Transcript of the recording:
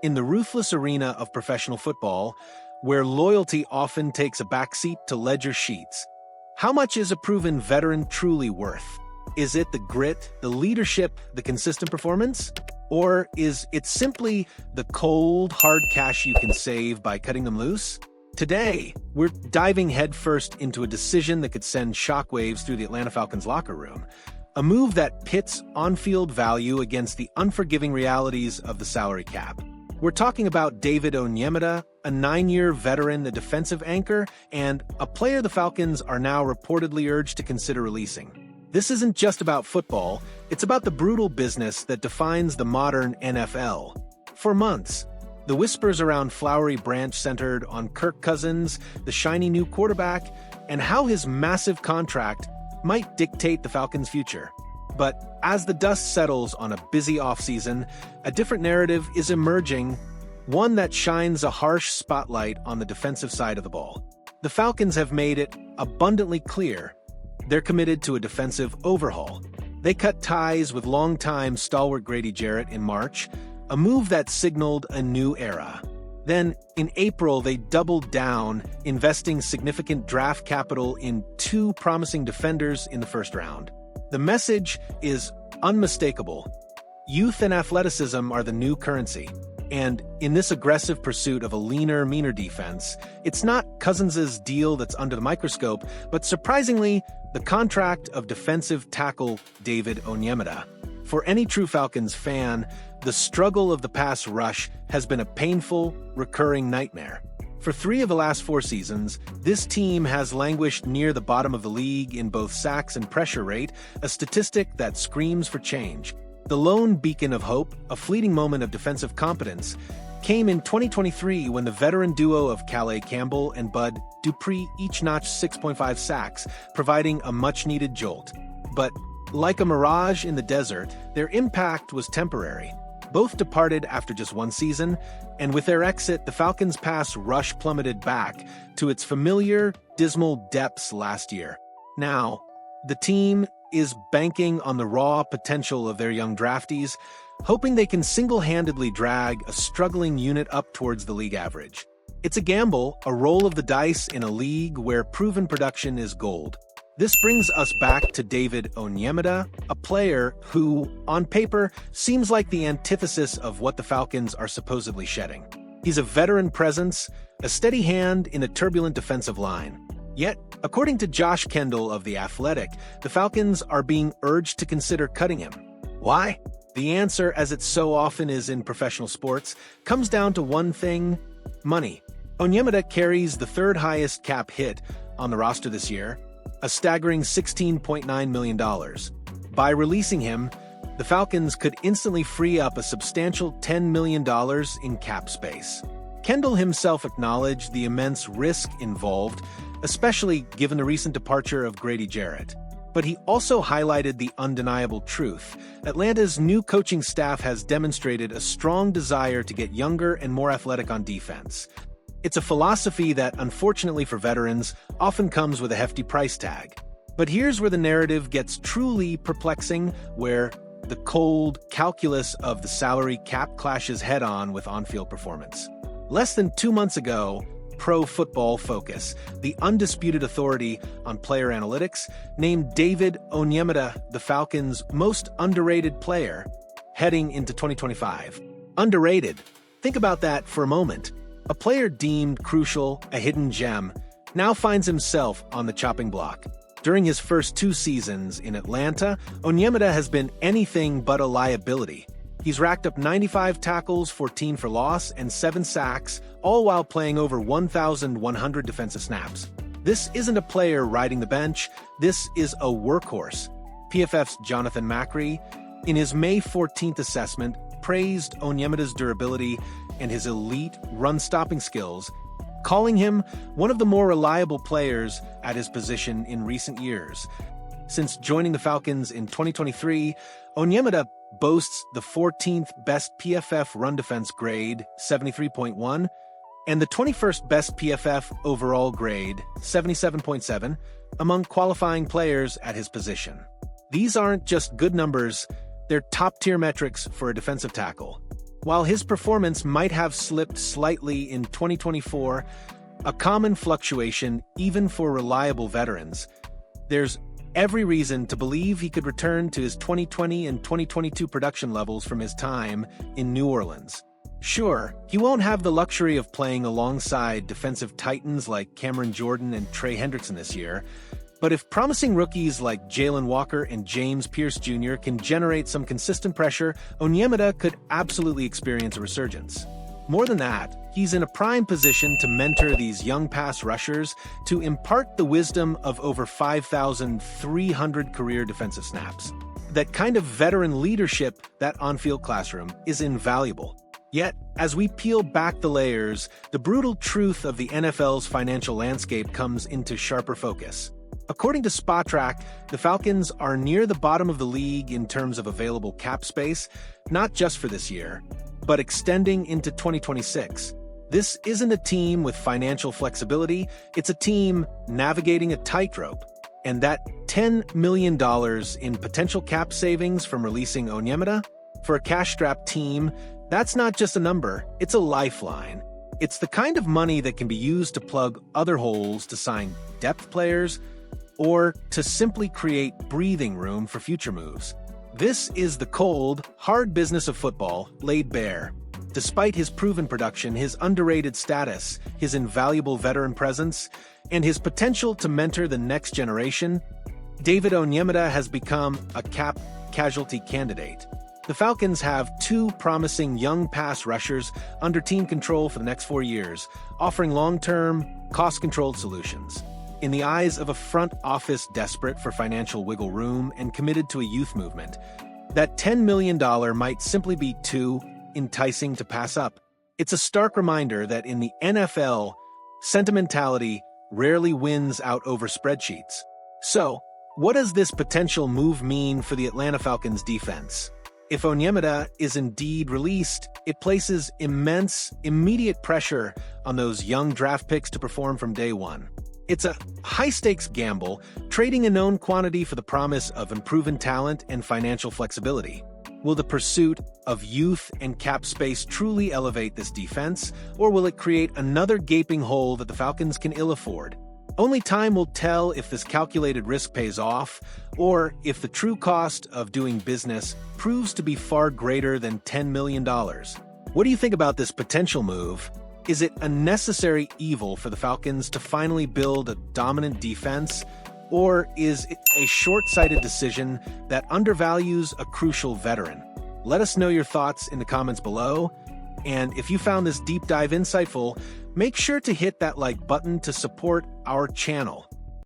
In the ruthless arena of professional football, where loyalty often takes a backseat to ledger sheets, how much is a proven veteran truly worth? Is it the grit, the leadership, the consistent performance? Or is it simply the cold, hard cash you can save by cutting them loose? Today, we're diving headfirst into a decision that could send shockwaves through the Atlanta Falcons locker room. A move that pits on-field value against the unforgiving realities of the salary cap. We're talking about David Onyemata, a 9-year veteran, a defensive anchor, and a player the Falcons are now reportedly urged to consider releasing. This isn't just about football, it's about the brutal business that defines the modern NFL. For months, the whispers around Flowery Branch centered on Kirk Cousins, the shiny new quarterback, and how his massive contract might dictate the Falcons' future. But as the dust settles on a busy offseason, a different narrative is emerging, one that shines a harsh spotlight on the defensive side of the ball. The Falcons have made it abundantly clear they're committed to a defensive overhaul. They cut ties with longtime stalwart Grady Jarrett in March, a move that signaled a new era. Then, in April, they doubled down, investing significant draft capital in 2 promising defenders in the first round. The message is unmistakable. Youth and athleticism are the new currency. And in this aggressive pursuit of a leaner, meaner defense, it's not Cousins' deal that's under the microscope, but surprisingly, the contract of defensive tackle David Onyemata. For any true Falcons fan, the struggle of the pass rush has been a painful, recurring nightmare. For 3 of the last 4 seasons, this team has languished near the bottom of the league in both sacks and pressure rate, a statistic that screams for change. The lone beacon of hope, a fleeting moment of defensive competence, came in 2023 when the veteran duo of Calais Campbell and Bud Dupree each notched 6.5 sacks, providing a much-needed jolt. But like a mirage in the desert, their impact was temporary. Both departed after just 1 season, and with their exit, the Falcons' pass rush plummeted back to its familiar, dismal depths last year. Now, the team is banking on the raw potential of their young draftees, hoping they can single-handedly drag a struggling unit up towards the league average. It's a gamble, a roll of the dice in a league where proven production is gold. This brings us back to David Onyemata, a player who, on paper, seems like the antithesis of what the Falcons are supposedly shedding. He's a veteran presence, a steady hand in a turbulent defensive line. Yet, according to Josh Kendall of The Athletic, the Falcons are being urged to consider cutting him. Why? The answer, as it so often is in professional sports, comes down to one thing: money. Onyemata carries the 3rd highest cap hit on the roster this year, a staggering $16.9 million. By releasing him, the Falcons could instantly free up a substantial $10 million in cap space. Kendall himself acknowledged the immense risk involved, especially given the recent departure of Grady Jarrett. But he also highlighted the undeniable truth. Atlanta's new coaching staff has demonstrated a strong desire to get younger and more athletic on defense. It's a philosophy that, unfortunately for veterans, often comes with a hefty price tag. But here's where the narrative gets truly perplexing, where the cold calculus of the salary cap clashes head-on with on-field performance. Less than 2 months ago, Pro Football Focus, the undisputed authority on player analytics, named David Onyemata the Falcons' most underrated player heading into 2025. Underrated. Think about that for a moment. A player deemed crucial, a hidden gem, now finds himself on the chopping block. During his first 2 seasons in Atlanta, Onyemata has been anything but a liability. He's racked up 95 tackles, 14 for loss, and 7 sacks, all while playing over 1,100 defensive snaps. This isn't a player riding the bench, this is a workhorse. PFF's Jonathan Macri, in his May 14th assessment, praised Onyemata's durability and his elite run-stopping skills, calling him one of the more reliable players at his position in recent years. Since joining the Falcons in 2023, Onyemata boasts the 14th best PFF run defense grade, 73.1, and the 21st best PFF overall grade, 77.7, among qualifying players at his position. These aren't just good numbers, they're top-tier metrics for a defensive tackle. While his performance might have slipped slightly in 2024, a common fluctuation even for reliable veterans, there's every reason to believe he could return to his 2020 and 2022 production levels from his time in New Orleans. Sure, he won't have the luxury of playing alongside defensive titans like Cameron Jordan and Trey Hendrickson this year, but if promising rookies like Jalen Walker and James Pierce Jr. can generate some consistent pressure, Onyemata could absolutely experience a resurgence. More than that, he's in a prime position to mentor these young pass rushers to impart the wisdom of over 5,300 career defensive snaps. That kind of veteran leadership, that on-field classroom, is invaluable. Yet, as we peel back the layers, the brutal truth of the NFL's financial landscape comes into sharper focus. According to Spotrac, the Falcons are near the bottom of the league in terms of available cap space, not just for this year, but extending into 2026. This isn't a team with financial flexibility, it's a team navigating a tightrope. And that $10 million in potential cap savings from releasing Onyemata? For a cash-strapped team, that's not just a number, it's a lifeline. It's the kind of money that can be used to plug other holes to sign depth players, or to simply create breathing room for future moves. This is the cold, hard business of football laid bare. Despite his proven production, his underrated status, his invaluable veteran presence, and his potential to mentor the next generation, David Onyemata has become a cap casualty candidate. The Falcons have two promising young pass rushers under team control for the next 4 years, offering long-term, cost-controlled solutions. In the eyes of a front office desperate for financial wiggle room and committed to a youth movement, that $10 million might simply be too enticing to pass up. It's a stark reminder that in the NFL, sentimentality rarely wins out over spreadsheets. So, what does this potential move mean for the Atlanta Falcons defense? If Onyemata is indeed released, it places immense, immediate pressure on those young draft picks to perform from day one. It's a high-stakes gamble, trading a known quantity for the promise of unproven talent and financial flexibility. Will the pursuit of youth and cap space truly elevate this defense, or will it create another gaping hole that the Falcons can ill afford? Only time will tell if this calculated risk pays off, or if the true cost of doing business proves to be far greater than $10 million. What do you think about this potential move? Is it a necessary evil for the Falcons to finally build a dominant defense, or is it a short-sighted decision that undervalues a crucial veteran? Let us know your thoughts in the comments below, and if you found this deep dive insightful, make sure to hit that like button to support our channel.